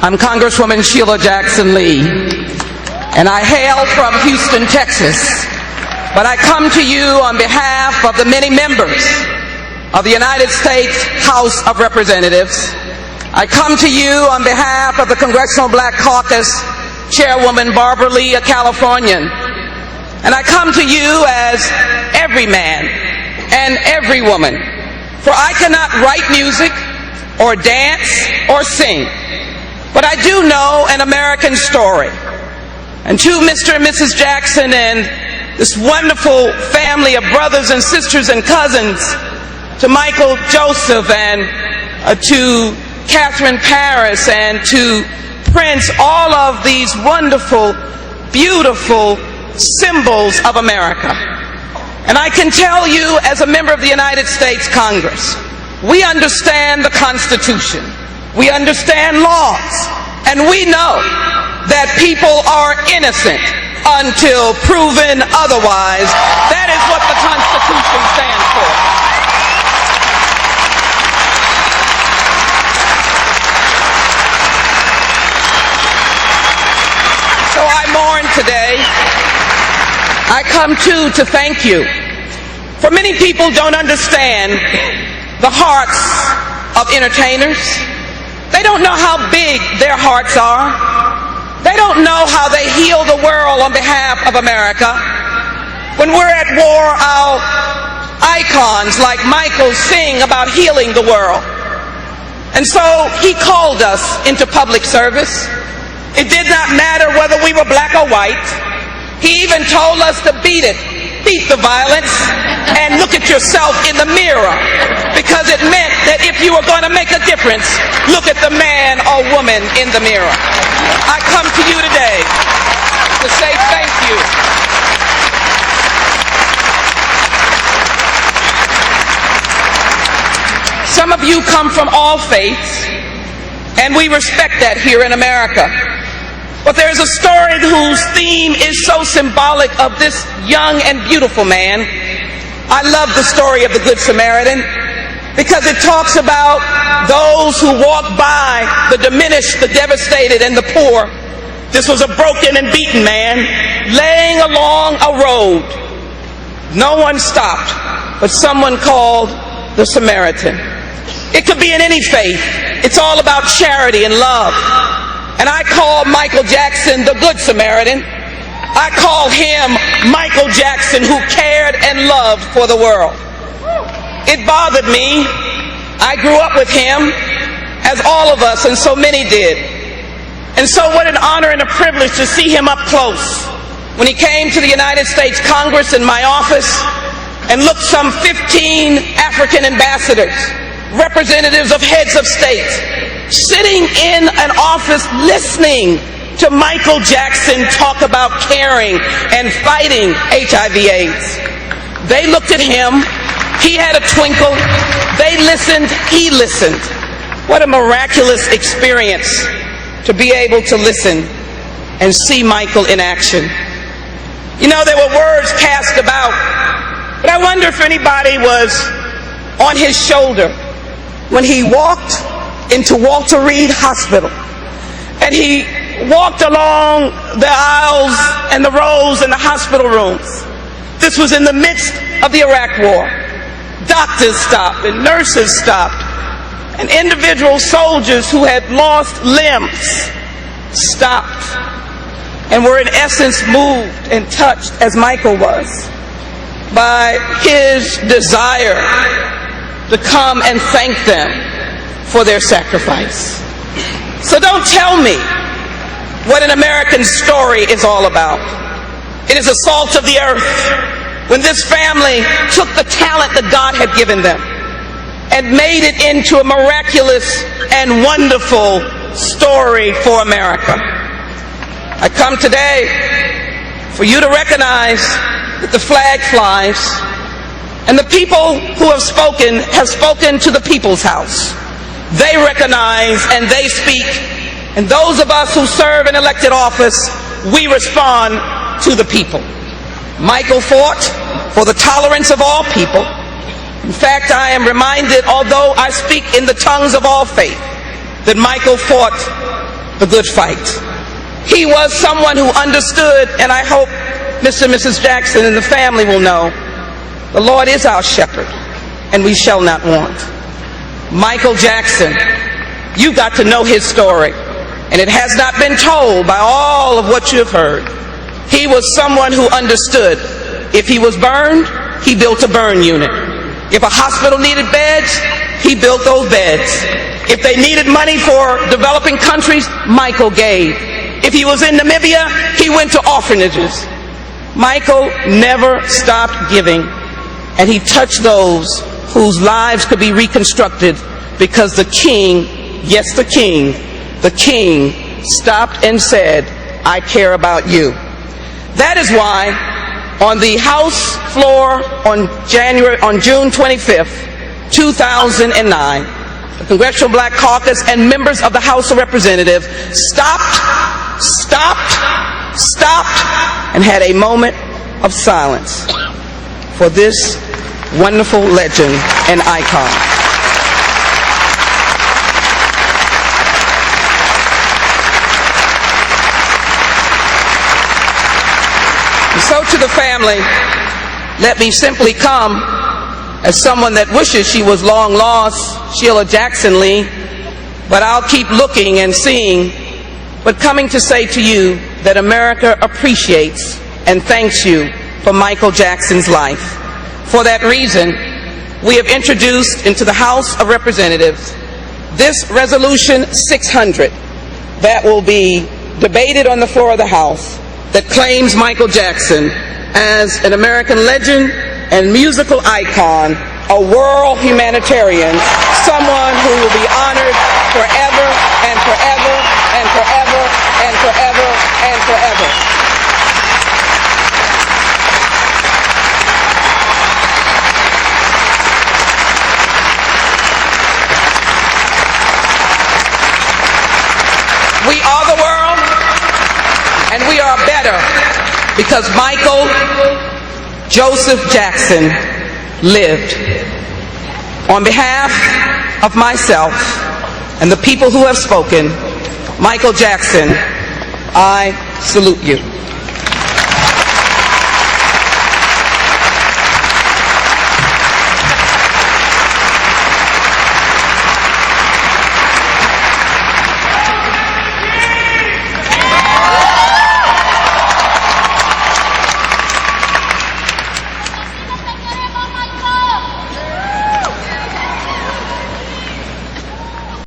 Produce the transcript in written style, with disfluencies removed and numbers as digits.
I'm Congresswoman Sheila Jackson Lee, and I hail from Houston, Texas. But I come to you on behalf of the many members of the United States House of Representatives. I come to you on behalf of the Congressional Black Caucus Chairwoman Barbara Lee, a Californian. And I come to you as every man and every woman, for I cannot write music or dance or sing, but I do know an American story. And to Mr. and Mrs. Jackson and this wonderful family of brothers and sisters and cousins, to Michael Joseph and to Catherine Paris and to Prince, all of these wonderful, beautiful symbols of America. And I can tell you, as a member of the United States Congress, we understand the Constitution, we understand laws, and we know that people are innocent until proven otherwise. That is what the Constitution stands for. So I mourn today. I come to thank you. For many people don't understand the hearts of entertainers. They don't know how big their hearts are. They don't know how they heal the world on behalf of America. When we're at war, our icons like Michael sing about healing the world. And so he called us into public service. It did not matter whether we were black or white. He even told us to beat it, beat the violence, and look at yourself in the mirror, because it meant that if you were going to make a difference, look at the man or woman in the mirror. I come to you today to say thank you. Some of you come from all faiths, and we respect that here in America. But there's a story whose theme is so symbolic of this young and beautiful man. I love the story of the Good Samaritan because it talks about those who walk by the diminished, the devastated, and the poor. This was a broken and beaten man laying along a road. No one stopped, but someone called the Samaritan. It could be in any faith. It's all about charity and love. And I call Michael Jackson the Good Samaritan. I call him Michael Jackson, who cared and loved for the world. It bothered me. I grew up with him, as all of us, and so many did. And so what an honor and a privilege to see him up close when he came to the United States Congress in my office and looked some 15 African ambassadors, representatives of heads of state, sitting in an office listening to Michael Jackson talk about caring and fighting HIV/AIDS. They looked at him. He had a twinkle. They listened. He listened. What a miraculous experience to be able to listen and see Michael in action. You know, there were words cast about, but I wonder if anybody was on his shoulder when he walked into Walter Reed Hospital, and he walked along the aisles and the rows in the hospital rooms. This was in the midst of the Iraq War. Doctors stopped and nurses stopped, and individual soldiers who had lost limbs stopped and were in essence moved and touched, as Michael was, by his desire to come and thank them for their sacrifice. So don't tell me what an American story is all about. It is the salt of the earth. When this family took the talent that God had given them and made it into a miraculous and wonderful story for America. I come today for you to recognize that the flag flies, and the people who have spoken to the people's house. They recognize and they speak, and those of us who serve in elected office, we respond to the people. Michael fought for the tolerance of all people. In fact, I am reminded, although I speak in the tongues of all faith, that Michael fought the good fight. He was someone who understood, and I hope Mr. and Mrs. Jackson and the family will know, the Lord is our shepherd, and we shall not want. Michael Jackson, you got to know his story, and it has not been told by all of what you have heard. He was someone who understood. If he was burned, he built a burn unit. If a hospital needed beds, he built those beds. If they needed money for developing countries, Michael gave. If he was in Namibia, he went to orphanages. Michael never stopped giving, and he touched those whose lives could be reconstructed because the king, yes, the king stopped and said, I care about you. That is why on the House floor on June 25th, 2009, the Congressional Black Caucus and members of the House of Representatives stopped, and had a moment of silence for this wonderful legend and icon. And so to the family, let me simply come as someone that wishes she was long lost, Sheila Jackson Lee, but I'll keep looking and seeing, but coming to say to you that America appreciates and thanks you for Michael Jackson's life. For that reason, we have introduced into the House of Representatives this Resolution 600 that will be debated on the floor of the House that claims Michael Jackson as an American legend and musical icon, a world humanitarian, someone who will be honored forever and forever and forever and forever and forever. We are the world, and we are better because Michael Joseph Jackson lived. On behalf of myself and the people who have spoken, Michael Jackson, I salute you.